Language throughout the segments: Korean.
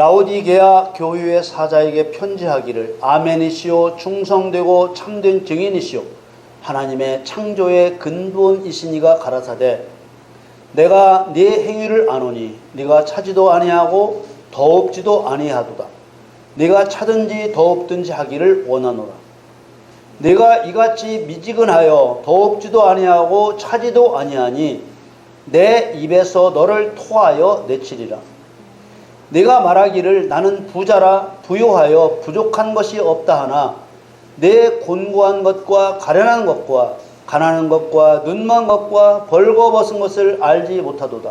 라오디게아 교회의 사자에게 편지하기를 아멘이시오 충성되고 참된 증인이시오 하나님의 창조의 근본이시니가 가라사대 내가 네 행위를 아노니 네가 차지도 아니하고 더없지도 아니하도다. 네가 차든지 더없든지 하기를 원하노라. 네가 이같이 미지근하여 더없지도 아니하고 차지도 아니하니 내 입에서 너를 토하여 내치리라. 네가 말하기를 나는 부자라 부요하여 부족한 것이 없다 하나 내 곤고한 것과 가련한 것과 가난한 것과 눈먼 것과 벌거벗은 것을 알지 못하도다.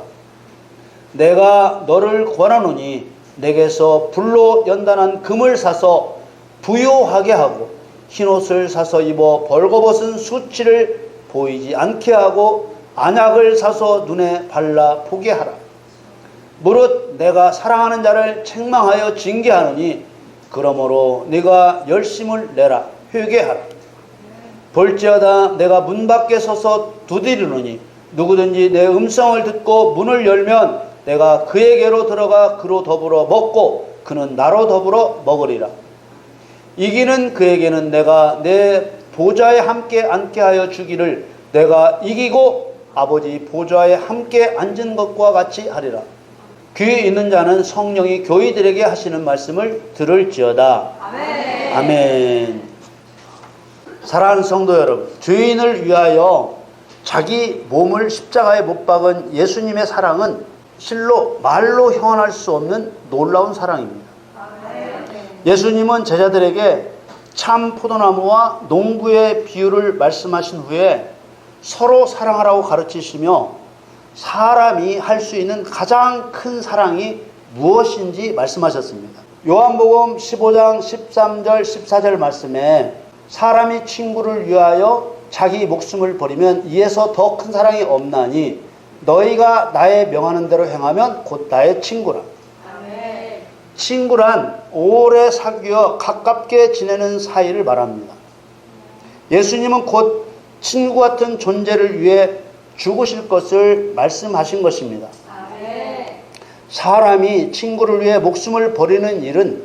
내가 너를 권하노니 내게서 불로 연단한 금을 사서 부요하게 하고 흰옷을 사서 입어 벌거벗은 수치를 보이지 않게 하고 안약을 사서 눈에 발라 보게 하라. 무릇 내가 사랑하는 자를 책망하여 징계하노니 그러므로 네가 열심을 내라 회개하라. 볼지어다 내가 문 밖에 서서 두드리노니 누구든지 내 음성을 듣고 문을 열면 내가 그에게로 들어가 그로 더불어 먹고 그는 나로 더불어 먹으리라. 이기는 그에게는 내가 내 보좌에 함께 앉게 하여 주기를 내가 이기고 아버지 보좌에 함께 앉은 것과 같이 하리라. 귀 있는 자는 성령이 교회들에게 하시는 말씀을 들을지어다. 아멘. 아멘. 사랑하는 성도 여러분, 죄인을 위하여 자기 몸을 십자가에 못 박은 예수님의 사랑은 실로 말로 형언할 수 없는 놀라운 사랑입니다. 예수님은 제자들에게 참 포도나무와 농부의 비유를 말씀하신 후에 서로 사랑하라고 가르치시며 사람이 할 수 있는 가장 큰 사랑이 무엇인지 말씀하셨습니다. 요한복음 15장 13절 14절 말씀에 사람이 친구를 위하여 자기 목숨을 버리면 이에서 더 큰 사랑이 없나니 너희가 나의 명하는 대로 행하면 곧 나의 친구라. 아멘. 친구란 오래 사귀어 가깝게 지내는 사이를 말합니다. 예수님은 곧 친구 같은 존재를 위해 죽으실 것을 말씀하신 것입니다. 아멘. 사람이 친구를 위해 목숨을 버리는 일은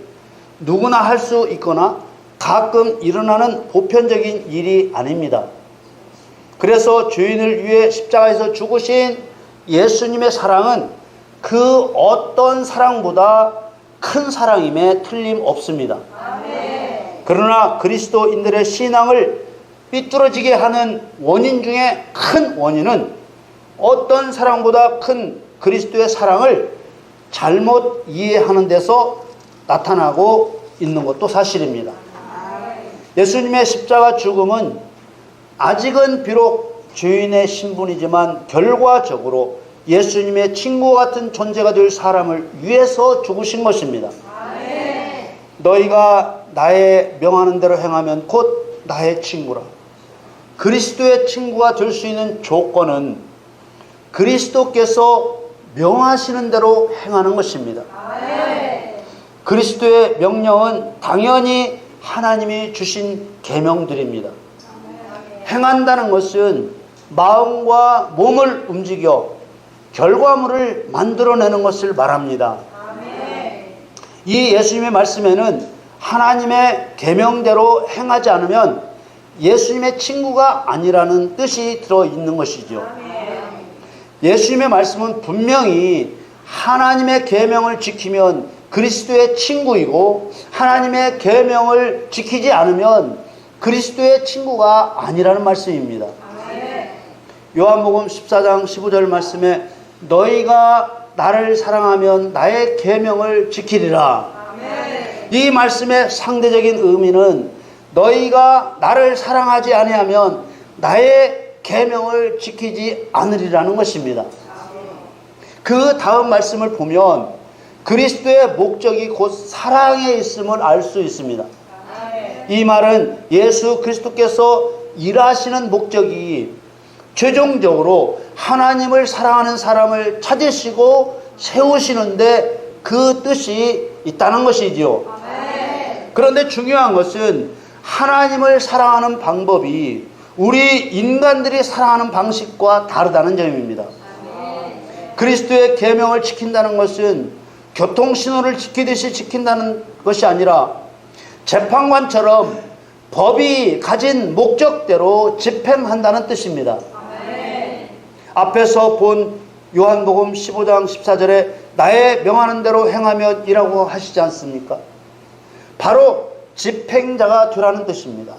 누구나 할 수 있거나 가끔 일어나는 보편적인 일이 아닙니다. 그래서 죄인을 위해 십자가에서 죽으신 예수님의 사랑은 그 어떤 사랑보다 큰 사랑임에 틀림없습니다. 아멘. 그러나 그리스도인들의 신앙을 삐뚤어지게 하는 원인 중에 큰 원인은 어떤 사랑보다 큰 그리스도의 사랑을 잘못 이해하는 데서 나타나고 있는 것도 사실입니다. 예수님의 십자가 죽음은 아직은 비록 죄인의 신분이지만 결과적으로 예수님의 친구 같은 존재가 될 사람을 위해서 죽으신 것입니다. 아멘. 너희가 나의 명하는 대로 행하면 곧 나의 친구라. 그리스도의 친구가 될 수 있는 조건은 그리스도께서 명하시는 대로 행하는 것입니다. 아멘. 그리스도의 명령은 당연히 하나님이 주신 계명들입니다. 행한다는 것은 마음과 몸을 움직여 결과물을 만들어내는 것을 말합니다. 이 예수님의 말씀에는 하나님의 계명대로 행하지 않으면 예수님의 친구가 아니라는 뜻이 들어있는 것이죠. 예수님의 말씀은 분명히 하나님의 계명을 지키면 그리스도의 친구이고 하나님의 계명을 지키지 않으면 그리스도의 친구가 아니라는 말씀입니다. 요한복음 14장 15절 말씀에 너희가 나를 사랑하면 나의 계명을 지키리라. 이 말씀의 상대적인 의미는 너희가 나를 사랑하지 아니하면 나의 계명을 지키지 않으리라는 것입니다. 그 다음 말씀을 보면 그리스도의 목적이 곧 사랑에 있음을 알 수 있습니다. 이 말은 예수 그리스도께서 일하시는 목적이 최종적으로 하나님을 사랑하는 사람을 찾으시고 세우시는데 그 뜻이 있다는 것이지요. 그런데 중요한 것은 하나님을 사랑하는 방법이 우리 인간들이 사랑하는 방식과 다르다는 점입니다. 그리스도의 계명을 지킨다는 것은 교통신호를 지키듯이 지킨다는 것이 아니라 재판관처럼 법이 가진 목적대로 집행한다는 뜻입니다. 앞에서 본 요한복음 15장 14절에 나의 명하는 대로 행하면 이라고 하시지 않습니까? 바로 집행자가 되라는 뜻입니다.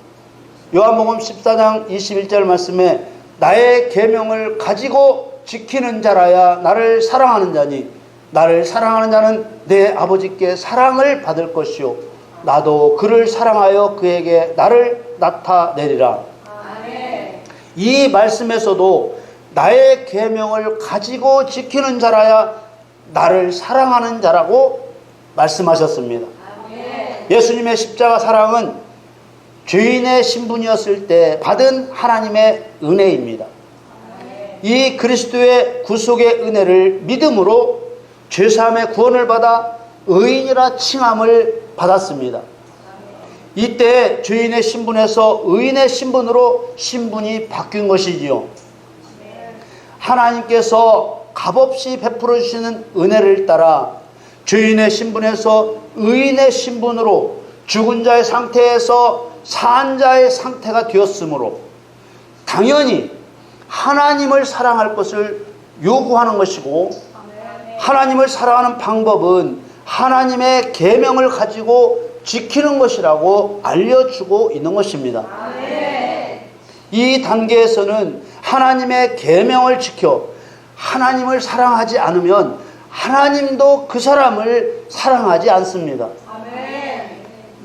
요한복음 14장 21절 말씀에 나의 계명을 가지고 지키는 자라야 나를 사랑하는 자니 나를 사랑하는 자는 내 아버지께 사랑을 받을 것이요 나도 그를 사랑하여 그에게 나를 나타내리라. 이 말씀에서도 나의 계명을 가지고 지키는 자라야 나를 사랑하는 자라고 말씀하셨습니다. 예수님의 십자가 사랑은 죄인의 신분이었을 때 받은 하나님의 은혜입니다. 이 그리스도의 구속의 은혜를 믿음으로 죄사함의 구원을 받아 의인이라 칭함을 받았습니다. 이때 죄인의 신분에서 의인의 신분으로 신분이 바뀐 것이지요. 하나님께서 값없이 베풀어 주시는 은혜를 따라 죄인의 신분에서 의인의 신분으로 죽은 자의 상태에서 산 자의 상태가 되었으므로 당연히 하나님을 사랑할 것을 요구하는 것이고 하나님을 사랑하는 방법은 하나님의 계명을 가지고 지키는 것이라고 알려주고 있는 것입니다. 이 단계에서는 하나님의 계명을 지켜 하나님을 사랑하지 않으면 하나님도 그 사람을 사랑하지 않습니다.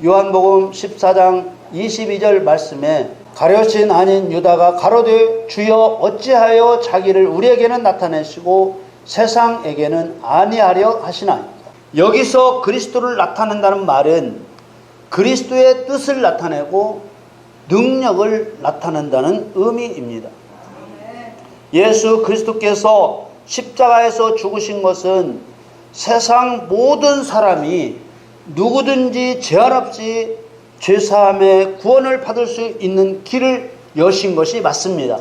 요한복음 14장 22절 말씀에 가룟신 아닌 유다가 가로되 주여 어찌하여 자기를 우리에게는 나타내시고 세상에게는 아니하려 하시나이까. 여기서 그리스도를 나타낸다는 말은 그리스도의 뜻을 나타내고 능력을 나타낸다는 의미입니다. 예수 그리스도께서 십자가에서 죽으신 것은 세상 모든 사람이 누구든지 제한 없이 죄사함의 구원을 받을 수 있는 길을 여신 것이 맞습니다.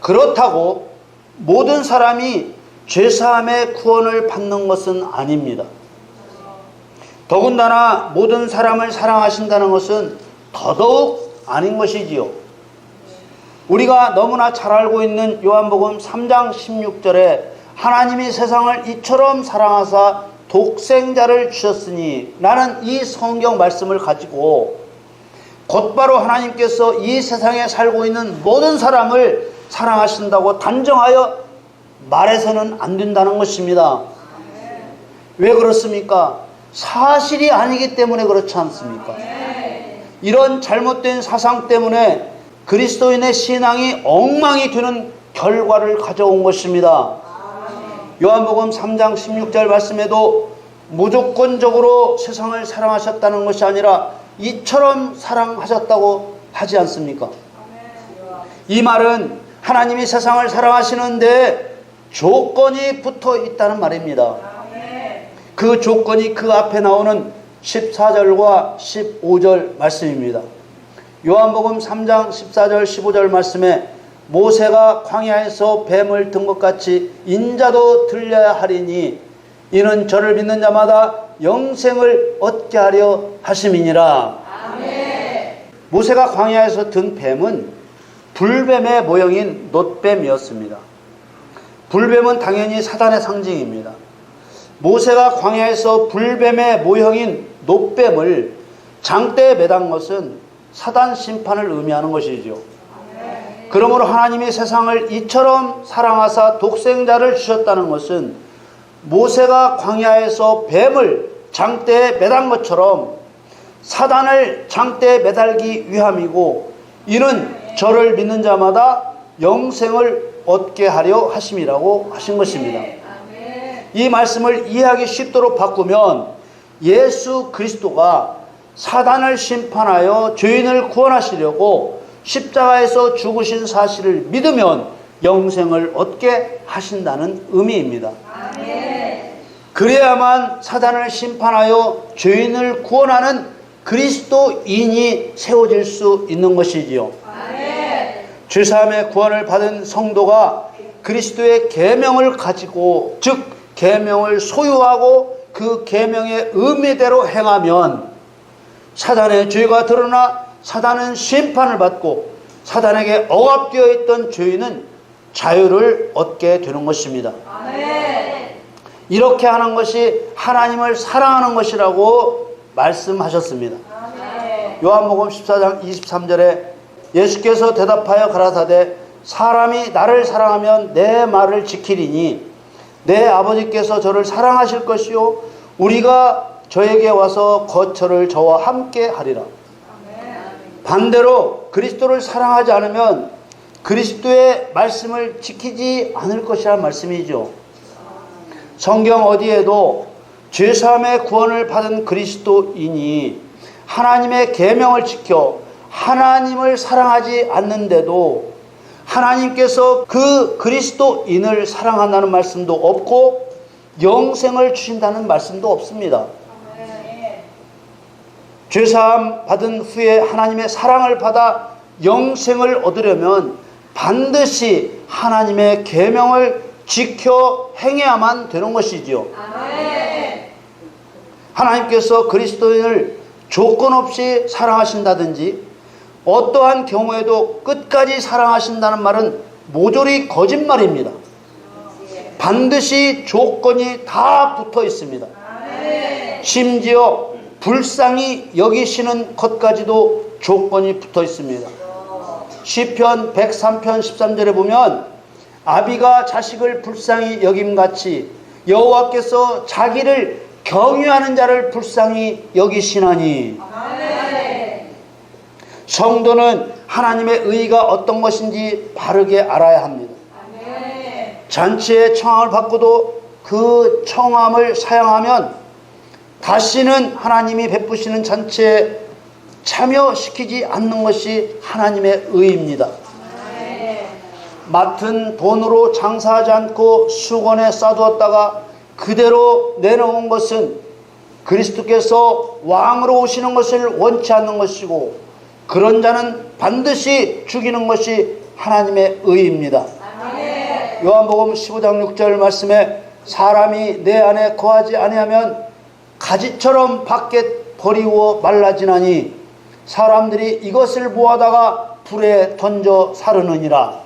그렇다고 모든 사람이 죄사함의 구원을 받는 것은 아닙니다. 더군다나 모든 사람을 사랑하신다는 것은 더더욱 아닌 것이지요. 우리가 너무나 잘 알고 있는 요한복음 3장 16절에 하나님이 세상을 이처럼 사랑하사 독생자를 주셨으니 라는 이 성경 말씀을 가지고 곧바로 하나님께서 이 세상에 살고 있는 모든 사람을 사랑하신다고 단정하여 말해서는 안 된다는 것입니다. 왜 그렇습니까? 사실이 아니기 때문에 그렇지 않습니까? 이런 잘못된 사상 때문에 그리스도인의 신앙이 엉망이 되는 결과를 가져온 것입니다. 요한복음 3장 16절 말씀에도 무조건적으로 세상을 사랑하셨다는 것이 아니라 이처럼 사랑하셨다고 하지 않습니까? 이 말은 하나님이 세상을 사랑하시는데 조건이 붙어 있다는 말입니다. 그 조건이 그 앞에 나오는 14절과 15절 말씀입니다. 요한복음 3장 14절 15절 말씀에 모세가 광야에서 뱀을 든 것 같이 인자도 들려야 하리니 이는 저를 믿는 자마다 영생을 얻게 하려 하심이니라. 모세가 광야에서 든 뱀은 불뱀의 모형인 놋뱀이었습니다. 불뱀은 당연히 사단의 상징입니다. 모세가 광야에서 불뱀의 모형인 놋뱀을 장대에 매단 것은 사단 심판을 의미하는 것이죠. 그러므로 하나님이 세상을 이처럼 사랑하사 독생자를 주셨다는 것은 모세가 광야에서 뱀을 장대에 매단 것처럼 사단을 장대에 매달기 위함이고 이는 저를 믿는 자마다 영생을 얻게 하려 하심이라고 하신 것입니다. 이 말씀을 이해하기 쉽도록 바꾸면 예수 그리스도가 사단을 심판하여 죄인을 구원하시려고 십자가에서 죽으신 사실을 믿으면 영생을 얻게 하신다는 의미입니다. 그래야만 사단을 심판하여 죄인을 구원하는 그리스도인이 세워질 수 있는 것이지요. 죄사함의 구원을 받은 성도가 그리스도의 계명을 가지고 즉 계명을 소유하고 그 계명의 의미대로 행하면 사단의 죄가 드러나 사단은 심판을 받고 사단에게 억압되어 있던 죄인은 자유를 얻게 되는 것입니다. 아멘. 이렇게 하는 것이 하나님을 사랑하는 것이라고 말씀하셨습니다. 아멘. 요한복음 14장 23절에 예수께서 대답하여 가라사대 사람이 나를 사랑하면 내 말을 지키리니 내 아버지께서 저를 사랑하실 것이요 우리가 저에게 와서 거처를 저와 함께 하리라. 반대로 그리스도를 사랑하지 않으면 그리스도의 말씀을 지키지 않을 것이라는 말씀이죠. 성경 어디에도 죄사함의 구원을 받은 그리스도인이 하나님의 계명을 지켜 하나님을 사랑하지 않는데도 하나님께서 그 그리스도인을 사랑한다는 말씀도 없고 영생을 주신다는 말씀도 없습니다. 죄사함 받은 후에 하나님의 사랑을 받아 영생을 얻으려면 반드시 하나님의 계명을 지켜 행해야만 되는 것이지요. 하나님께서 그리스도인을 조건 없이 사랑하신다든지 어떠한 경우에도 끝까지 사랑하신다는 말은 모조리 거짓말입니다. 반드시 조건이 다 붙어 있습니다. 심지어 불쌍히 여기시는 것까지도 조건이 붙어 있습니다. 시편 103편 13절에 보면 아비가 자식을 불쌍히 여김같이 여호와께서 자기를 경유하는 자를 불쌍히 여기시나니. 성도는 하나님의 의가 어떤 것인지 바르게 알아야 합니다. 잔치의 청함을 받고도 그 청함을 사용하면 다시는 하나님이 베푸시는 잔치에 참여시키지 않는 것이 하나님의 의입니다. 맡은 돈으로 장사하지 않고 수건에 싸두었다가 그대로 내놓은 것은 그리스도께서 왕으로 오시는 것을 원치 않는 것이고 그런 자는 반드시 죽이는 것이 하나님의 의입니다. 요한복음 15장 6절 말씀에 사람이 내 안에 거하지 아니하면 가지처럼 밖에 버리워 말라지나니 사람들이 이것을 모아다가 불에 던져 사르느니라.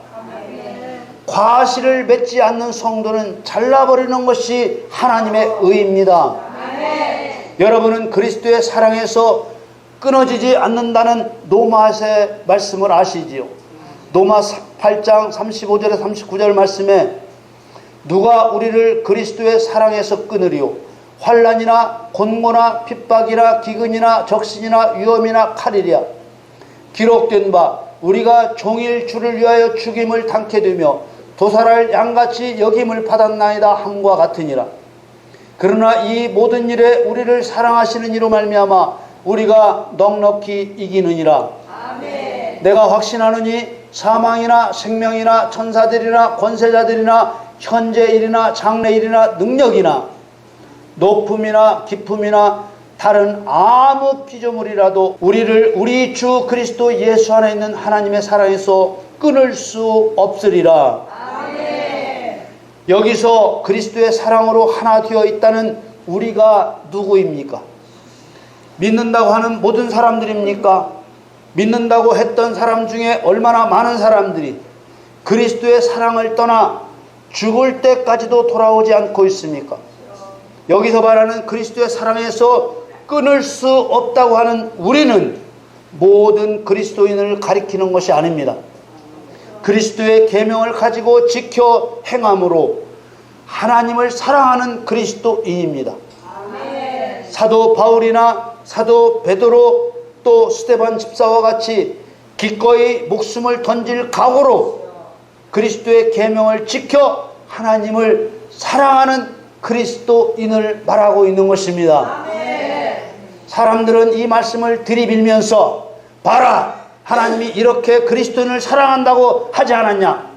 과실을 맺지 않는 성도는 잘라버리는 것이 하나님의 의입니다. 여러분은 그리스도의 사랑에서 끊어지지 않는다는 노마의 말씀을 아시지요? 노마 8장 35절에 39절 말씀에 누가 우리를 그리스도의 사랑에서 끊으리요? 환난이나 곤고나 핍박이나 기근이나 적신이나 위험이나 칼이랴. 기록된 바 우리가 종일 주를 위하여 죽임을 당케 되며 도살할 양같이 여김을 받았나이다 함과 같으니라. 그러나 이 모든 일에 우리를 사랑하시는 이로 말미암아 우리가 넉넉히 이기느니라. 아멘. 내가 확신하노니 사망이나 생명이나 천사들이나 권세자들이나 현재일이나 장래일이나 능력이나 높음이나 깊음이나 다른 아무 피조물이라도 우리를 우리 주 그리스도 예수 안에 있는 하나님의 사랑에서 끊을 수 없으리라. 아멘. 여기서 그리스도의 사랑으로 하나 되어 있다는 우리가 누구입니까? 믿는다고 하는 모든 사람들입니까? 믿는다고 했던 사람 중에 얼마나 많은 사람들이 그리스도의 사랑을 떠나 죽을 때까지도 돌아오지 않고 있습니까? 여기서 말하는 그리스도의 사랑에서 끊을 수 없다고 하는 우리는 모든 그리스도인을 가리키는 것이 아닙니다. 그리스도의 계명을 가지고 지켜 행함으로 하나님을 사랑하는 그리스도인입니다. 사도 바울이나 사도 베드로 또 스데반 집사와 같이 기꺼이 목숨을 던질 각오로 그리스도의 계명을 지켜 하나님을 사랑하는 그리스도인을 말하고 있는 것입니다. 사람들은 이 말씀을 들이밀면서 봐라, 하나님이 이렇게 그리스도인을 사랑한다고 하지 않았냐?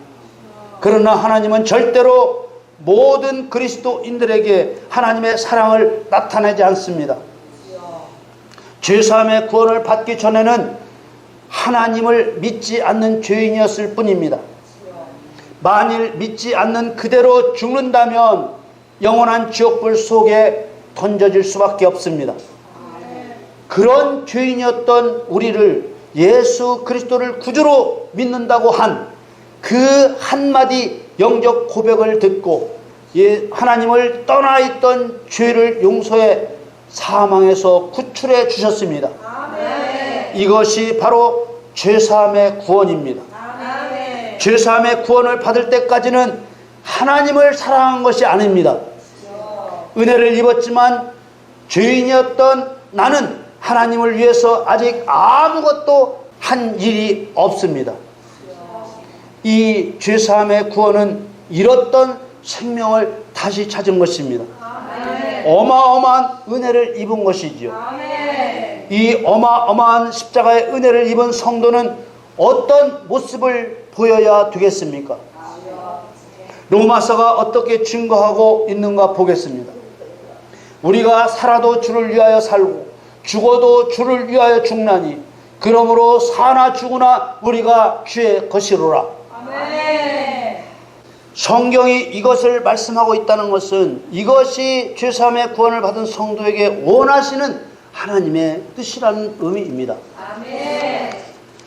그러나 하나님은 절대로 모든 그리스도인들에게 하나님의 사랑을 나타내지 않습니다. 죄사함의 구원을 받기 전에는 하나님을 믿지 않는 죄인이었을 뿐입니다. 만일 믿지 않는 그대로 죽는다면 영원한 지옥불 속에 던져질 수밖에 없습니다. 그런 죄인이었던 우리를 예수 그리스도를 구주로 믿는다고 한 그 한마디 영적 고백을 듣고 하나님을 떠나 있던 죄를 용서해 사망에서 구출해 주셨습니다. 이것이 바로 죄사함의 구원입니다. 죄사함의 구원을 받을 때까지는 하나님을 사랑한 것이 아닙니다. 은혜를 입었지만 죄인이었던 나는 하나님을 위해서 아직 아무것도 한 일이 없습니다. 이 죄사함의 구원은 잃었던 생명을 다시 찾은 것입니다. 어마어마한 은혜를 입은 것이지요. 이 어마어마한 십자가의 은혜를 입은 성도는 어떤 모습을 보여야 되겠습니까? 로마서가 어떻게 증거하고 있는가 보겠습니다. 우리가 살아도 주를 위하여 살고 죽어도 주를 위하여 죽나니 그러므로 사나 죽으나 우리가 주의 것이로라. 성경이 이것을 말씀하고 있다는 것은 이것이 죄사함의 구원을 받은 성도에게 원하시는 하나님의 뜻이라는 의미입니다.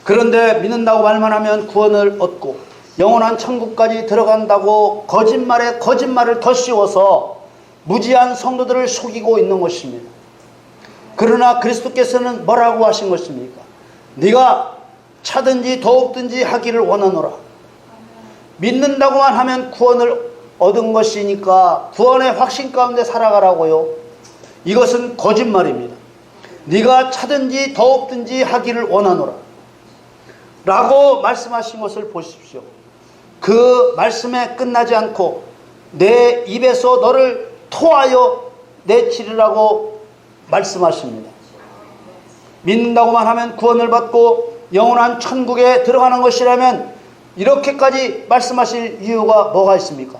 그런데 믿는다고 말만 하면 구원을 얻고 영원한 천국까지 들어간다고 거짓말에 거짓말을 더 씌워서 무지한 성도들을 속이고 있는 것입니다. 그러나 그리스도께서는 뭐라고 하신 것입니까? 네가 차든지 더욱든지 하기를 원하노라. 믿는다고만 하면 구원을 얻은 것이니까 구원의 확신 가운데 살아가라고요. 이것은 거짓말입니다. 네가 차든지 더욱든지 하기를 원하노라 라고 말씀하신 것을 보십시오. 그 말씀에 끝나지 않고 내 입에서 너를 토하여 내치리라고 말씀하십니다. 믿는다고만 하면 구원을 받고 영원한 천국에 들어가는 것이라면 이렇게까지 말씀하실 이유가 뭐가 있습니까?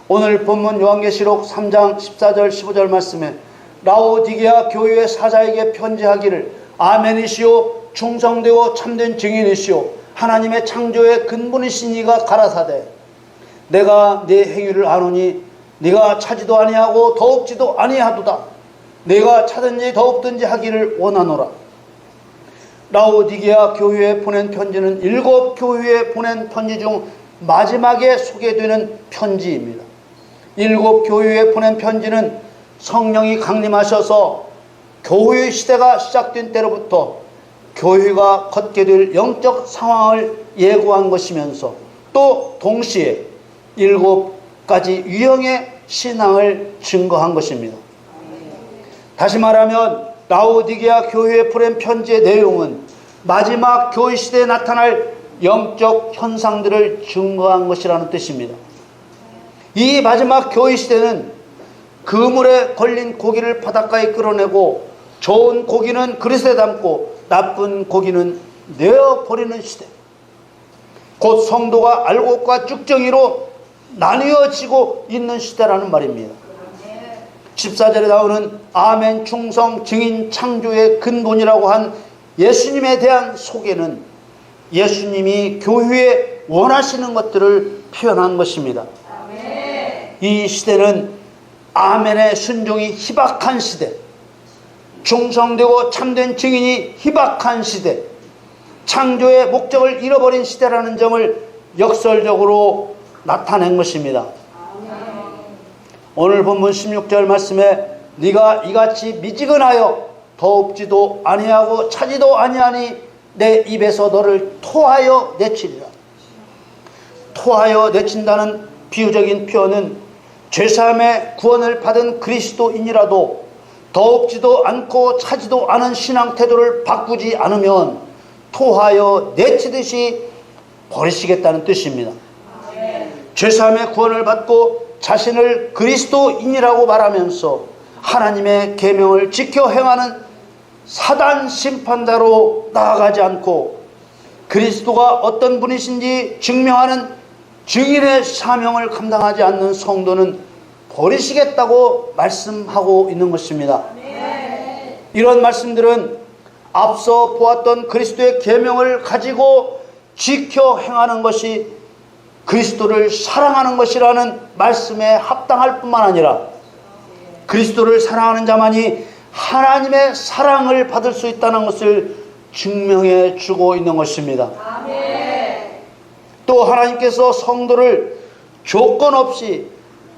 오늘 본문 요한계시록 3장 14절 15절 말씀에 라오디게아 교회의 사자에게 편지하기를 아멘이시오 충성되고 참된 증인이시오 하나님의 창조의 근본이시니가 가라사대 내가 네 행위를 아노니 네가 차지도 아니하고 더욱지도 아니하도다 내가 차든지 더욱든지 하기를 원하노라. 라오디게아 교회에 보낸 편지는 7 교회에 보낸 편지 중 마지막에 소개되는 편지입니다. 7 교회에 보낸 편지는 성령이 강림하셔서 교회 시대가 시작된 때로부터 교회가 걷게 될 영적 상황을 예고한 것이면서 또 동시에 7가지 유형의 신앙을 증거한 것입니다. 다시 말하면 라오디게아 교회에 보낸 편지의 내용은 마지막 교회 시대에 나타날 영적 현상들을 증거한 것이라는 뜻입니다. 이 마지막 교회 시대는 그물에 걸린 고기를 바닷가에 끌어내고 좋은 고기는 그릇에 담고 나쁜 고기는 내어버리는 시대. 곧 성도가 알곡과 쭉정이로 나뉘어지고 있는 시대라는 말입니다. 14절에 나오는 아멘 충성 증인 창조의 근본이라고 한 예수님에 대한 소개는 예수님이 교회에 원하시는 것들을 표현한 것입니다. 이 시대는 아멘의 순종이 희박한 시대, 충성되고 참된 증인이 희박한 시대, 창조의 목적을 잃어버린 시대라는 점을 역설적으로 나타낸 것입니다. 오늘 본문 16절 말씀에 네가 이같이 미지근하여 더웁지도 아니하고 차지도 아니하니 내 입에서 너를 토하여 내치리라. 토하여 내친다는 비유적인 표현은 죄사함의 구원을 받은 그리스도인이라도 더웁지도 않고 차지도 않은 신앙 태도를 바꾸지 않으면 토하여 내치듯이 버리시겠다는 뜻입니다. 죄사함의 구원을 받고 자신을 그리스도인이라고 말하면서 하나님의 계명을 지켜 행하는 사단 심판자로 나아가지 않고 그리스도가 어떤 분이신지 증명하는 증인의 사명을 감당하지 않는 성도는 버리시겠다고 말씀하고 있는 것입니다. 이런 말씀들은 앞서 보았던 그리스도의 계명을 가지고 지켜 행하는 것이 그리스도를 사랑하는 것이라는 말씀에 합당할 뿐만 아니라 그리스도를 사랑하는 자만이 하나님의 사랑을 받을 수 있다는 것을 증명해 주고 있는 것입니다. 또 하나님께서 성도를 조건 없이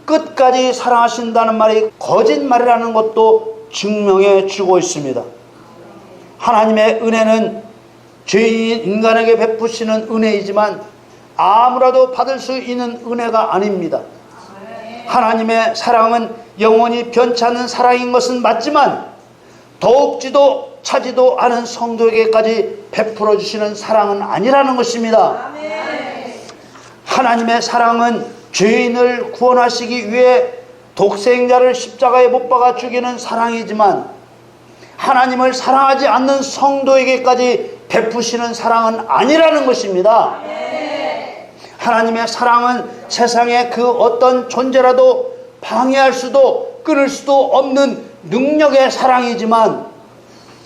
끝까지 사랑하신다는 말이 거짓말이라는 것도 증명해 주고 있습니다. 하나님의 은혜는 죄인 인간에게 베푸시는 은혜이지만 아무라도 받을 수 있는 은혜가 아닙니다. 하나님의 사랑은 영원히 변치 않는 사랑인 것은 맞지만 더욱지도 차지도 않은 성도에게까지 베풀어 주시는 사랑은 아니라는 것입니다. 하나님의 사랑은 죄인을 구원하시기 위해 독생자를 십자가에 못 박아 죽이는 사랑이지만 하나님을 사랑하지 않는 성도에게까지 베푸시는 사랑은 아니라는 것입니다. 하나님의 사랑은 세상의 그 어떤 존재라도 방해할 수도 끊을 수도 없는 능력의 사랑이지만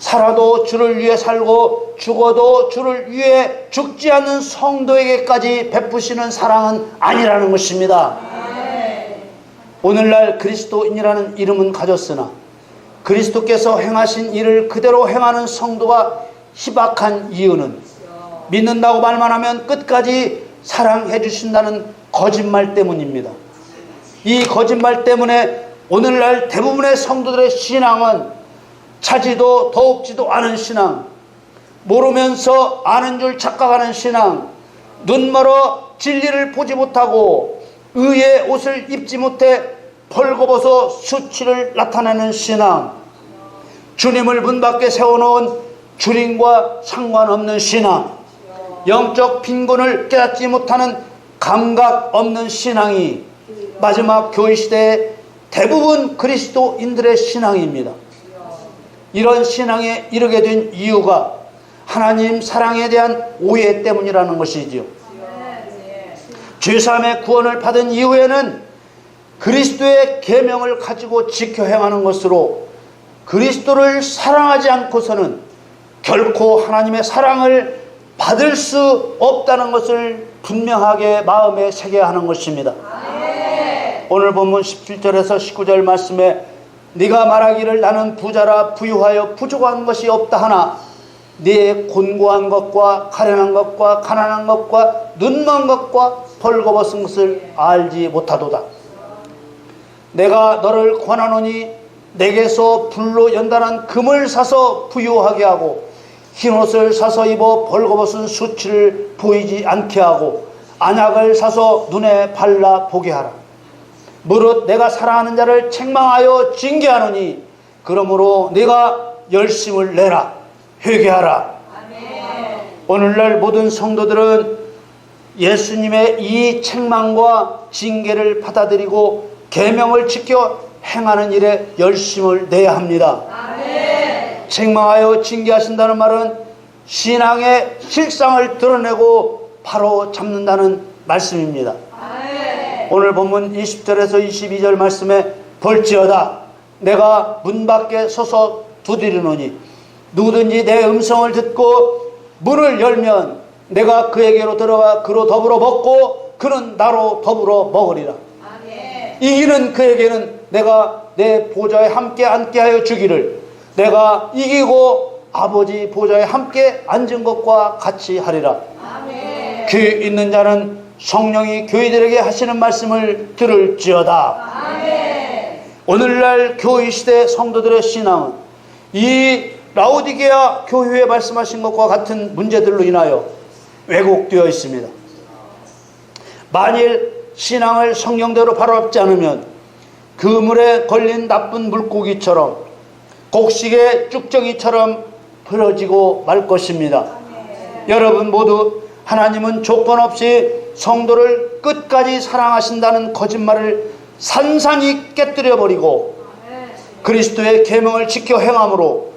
살아도 주를 위해 살고 죽어도 주를 위해 죽지 않는 성도에게까지 베푸시는 사랑은 아니라는 것입니다. 오늘날 그리스도인이라는 이름은 가졌으나 그리스도께서 행하신 일을 그대로 행하는 성도가 희박한 이유는 믿는다고 말만 하면 끝까지 사랑해 주신다는 거짓말 때문입니다. 이 거짓말 때문에 오늘날 대부분의 성도들의 신앙은 차지도 더욱지도 않은 신앙, 모르면서 아는 줄 착각하는 신앙, 눈멀어 진리를 보지 못하고 의의 옷을 입지 못해 벌거벗어 수치를 나타내는 신앙, 주님을 문 밖에 세워놓은 주님과 상관없는 신앙, 영적 빈곤을 깨닫지 못하는 감각 없는 신앙이 마지막 교회 시대의 대부분 그리스도인들의 신앙입니다. 이런 신앙에 이르게 된 이유가 하나님 사랑에 대한 오해 때문이라는 것이지요. 죄사함의 구원을 받은 이후에는 그리스도의 계명을 가지고 지켜 행하는 것으로 그리스도를 사랑하지 않고서는 결코 하나님의 사랑을 받을 수 없다는 것을 분명하게 마음에 새겨야 하는 것입니다. 오늘 본문 17절에서 19절 말씀에 네가 말하기를 나는 부자라 부유하여 부족한 것이 없다 하나 네 곤고한 것과 가련한 것과 가난한 것과 눈먼 것과 벌거벗은 것을 알지 못하도다. 내가 너를 권하노니 내게서 불로 연단한 금을 사서 부유하게 하고 흰옷을 사서 입어 벌거벗은 수치를 보이지 않게 하고 안약을 사서 눈에 발라 보게 하라. 무릇 내가 사랑하는 자를 책망하여 징계하노니 그러므로 네가 열심을 내라. 회개하라. 아멘. 오늘날 모든 성도들은 예수님의 이 책망과 징계를 받아들이고 계명을 지켜 행하는 일에 열심을 내야 합니다. 아멘. 책망하여 징계하신다는 말은 신앙의 실상을 드러내고 바로 잡는다는 말씀입니다. 오늘 본문 20절에서 22절 말씀에 볼지어다 내가 문 밖에 서서 두드리노니 누구든지 내 음성을 듣고 문을 열면 내가 그에게로 들어가 그로 더불어 먹고 그는 나로 더불어 먹으리라. 아멘. 이기는 그에게는 내가 내 보좌에 함께 앉게 하여 주기를 내가 이기고 아버지 보좌에 함께 앉은 것과 같이 하리라. 아멘. 귀 있는 자는 성령이 교회들에게 하시는 말씀을 들을지어다. 아멘. 오늘날 교회 시대 성도들의 신앙은 이 라오디게아 교회에 말씀하신 것과 같은 문제들로 인하여 왜곡되어 있습니다. 만일 신앙을 성령대로 바로잡지 않으면 그물에 걸린 나쁜 물고기처럼 곡식의 쭉정이처럼 부러지고 말 것입니다. 여러분 모두 하나님은 조건 없이 성도를 끝까지 사랑하신다는 거짓말을 산산히 깨뜨려버리고 그리스도의 계명을 지켜 행함으로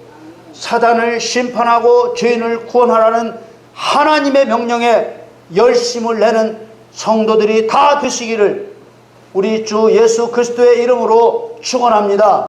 사단을 심판하고 죄인을 구원하라는 하나님의 명령에 열심을 내는 성도들이 다 되시기를 우리 주 예수 그리스도의 이름으로 축원합니다.